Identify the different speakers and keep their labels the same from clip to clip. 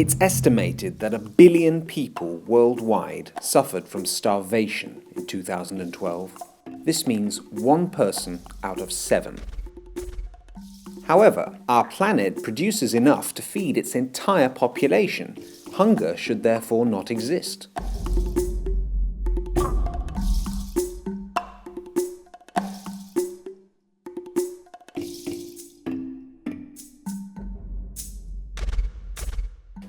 Speaker 1: It's estimated that 1 billion people worldwide suffered from starvation in 2012. This means 1 person out of 7. However, our planet produces enough to feed its entire population. Hunger should therefore not exist.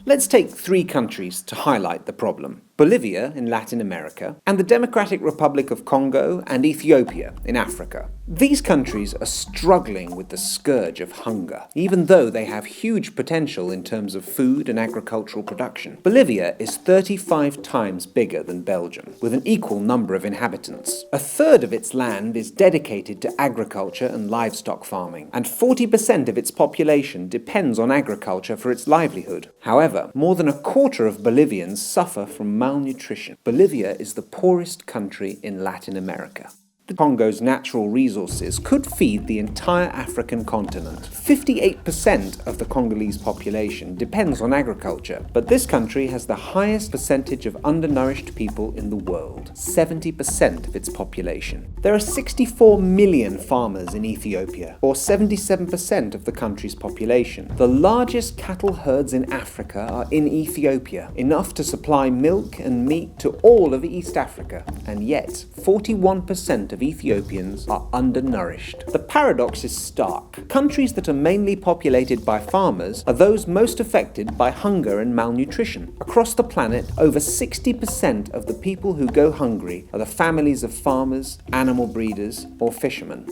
Speaker 1: Let's take 3 countries to highlight the problem: Bolivia in Latin America, and the Democratic Republic of Congo and Ethiopia in Africa. These countries are struggling with the scourge of hunger, even though they have huge potential in terms of food and agricultural production. Bolivia is 35 times bigger than Belgium, with an equal number of inhabitants. A third of its land is dedicated to agriculture and livestock farming, and 40% of its population depends on agriculture for its livelihood. However, more than a quarter of Bolivians suffer from malnutrition. Bolivia is the poorest country in Latin America. The Congo's natural resources could feed the entire African continent. 58% of the Congolese population depends on agriculture, but this country has the highest percentage of undernourished people in the world, 70% of its population. There are 64 million farmers in Ethiopia, or 77% of the country's population. The largest cattle herds in Africa are in Ethiopia, enough to supply milk and meat to all of East Africa, and yet 41% of Ethiopians are undernourished. The paradox is stark. Countries that are mainly populated by farmers are those most affected by hunger and malnutrition. Across the planet, over 60% of the people who go hungry are the families of farmers, animal breeders, or fishermen.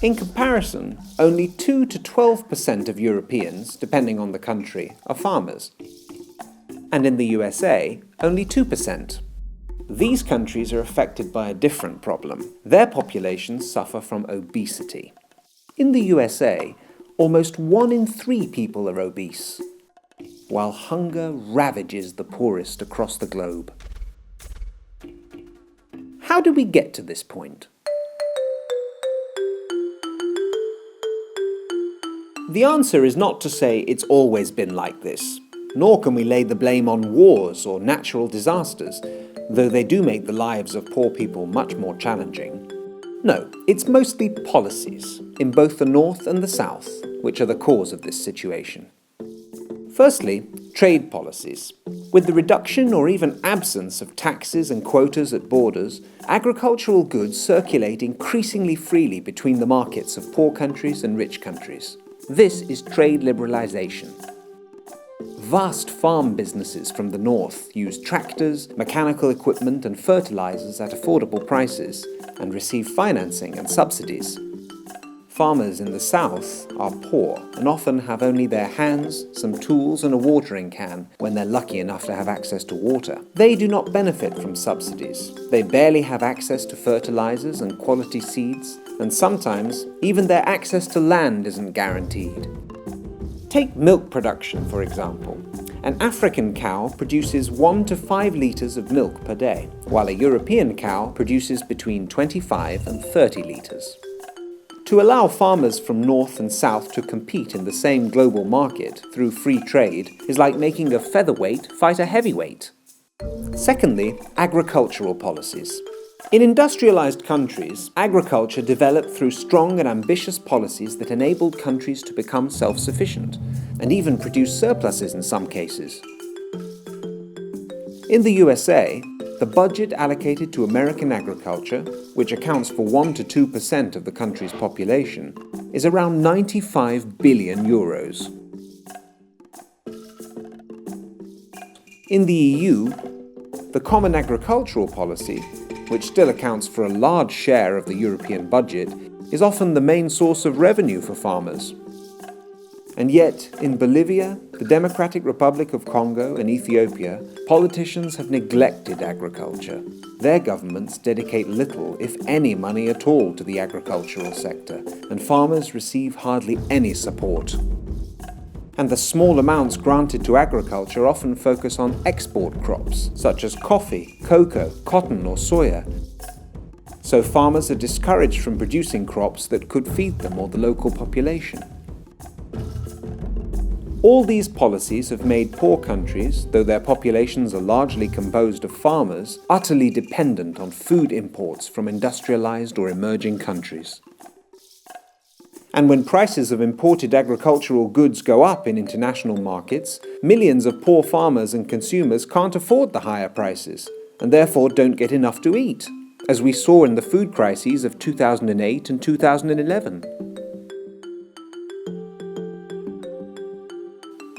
Speaker 1: In comparison, only 2 to 12% of Europeans, depending on the country, are farmers. And in the USA, only 2%. These countries are affected by a different problem. Their populations suffer from obesity. In the USA, almost 1 in 3 people are obese, while hunger ravages the poorest across the globe. How did we get to this point? The answer is not to say it's always been like this, nor can we lay the blame on wars or natural disasters, though they do make the lives of poor people much more challenging. No, it's mostly policies, in both the North and the South, which are the cause of this situation. Firstly, trade policies. With the reduction or even absence of taxes and quotas at borders, agricultural goods circulate increasingly freely between the markets of poor countries and rich countries. This is trade liberalization. Vast farm businesses from the north use tractors, mechanical equipment and fertilizers at affordable prices and receive financing and subsidies. Farmers in the south are poor and often have only their hands, some tools and a watering can when they're lucky enough to have access to water. They do not benefit from subsidies. They barely have access to fertilizers and quality seeds, and sometimes even their access to land isn't guaranteed. Take milk production, for example. An African cow produces 1 to 5 litres of milk per day, while a European cow produces between 25 and 30 litres. To allow farmers from North and South to compete in the same global market through free trade is like making a featherweight fight a heavyweight. Secondly, agricultural policies. In industrialized countries, agriculture developed through strong and ambitious policies that enabled countries to become self-sufficient, and even produce surpluses in some cases. In the USA, the budget allocated to American agriculture, which accounts for 1 to 2% of the country's population, is around 95 billion euros. In the EU, the Common Agricultural Policy, which still accounts for a large share of the European budget, is often the main source of revenue for farmers. And yet, in Bolivia, the Democratic Republic of Congo and Ethiopia, politicians have neglected agriculture. Their governments dedicate little, if any, money at all to the agricultural sector, and farmers receive hardly any support. And the small amounts granted to agriculture often focus on export crops, such as coffee, cocoa, cotton or soya. So farmers are discouraged from producing crops that could feed them or the local population. All these policies have made poor countries, though their populations are largely composed of farmers, utterly dependent on food imports from industrialized or emerging countries. And when prices of imported agricultural goods go up in international markets, millions of poor farmers and consumers can't afford the higher prices, and therefore don't get enough to eat, as we saw in the food crises of 2008 and 2011.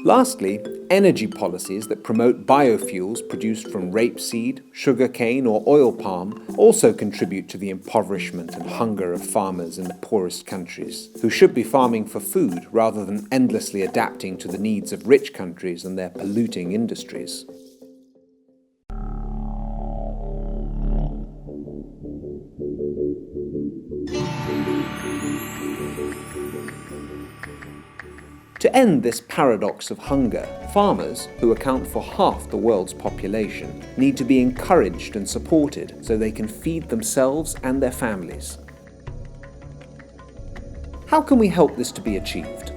Speaker 1: Lastly, energy policies that promote biofuels produced from rapeseed, sugarcane or oil palm also contribute to the impoverishment and hunger of farmers in the poorest countries, who should be farming for food rather than endlessly adapting to the needs of rich countries and their polluting industries. To end this paradox of hunger, farmers, who account for half the world's population, need to be encouraged and supported so they can feed themselves and their families. How can we help this to be achieved?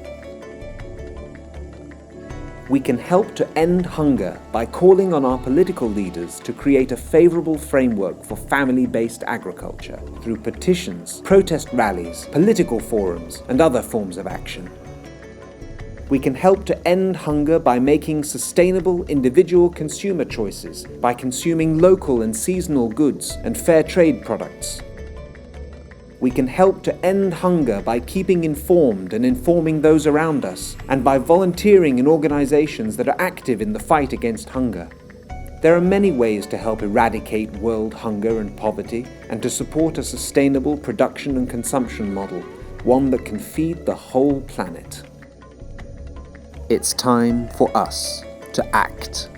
Speaker 1: We can help to end hunger by calling on our political leaders to create a favourable framework for family-based agriculture through petitions, protest rallies, political forums, and other forms of action. We can help to end hunger by making sustainable individual consumer choices, by consuming local and seasonal goods and fair trade products. We can help to end hunger by keeping informed and informing those around us, and by volunteering in organizations that are active in the fight against hunger. There are many ways to help eradicate world hunger and poverty, and to support a sustainable production and consumption model, one that can feed the whole planet. It's time for us to act.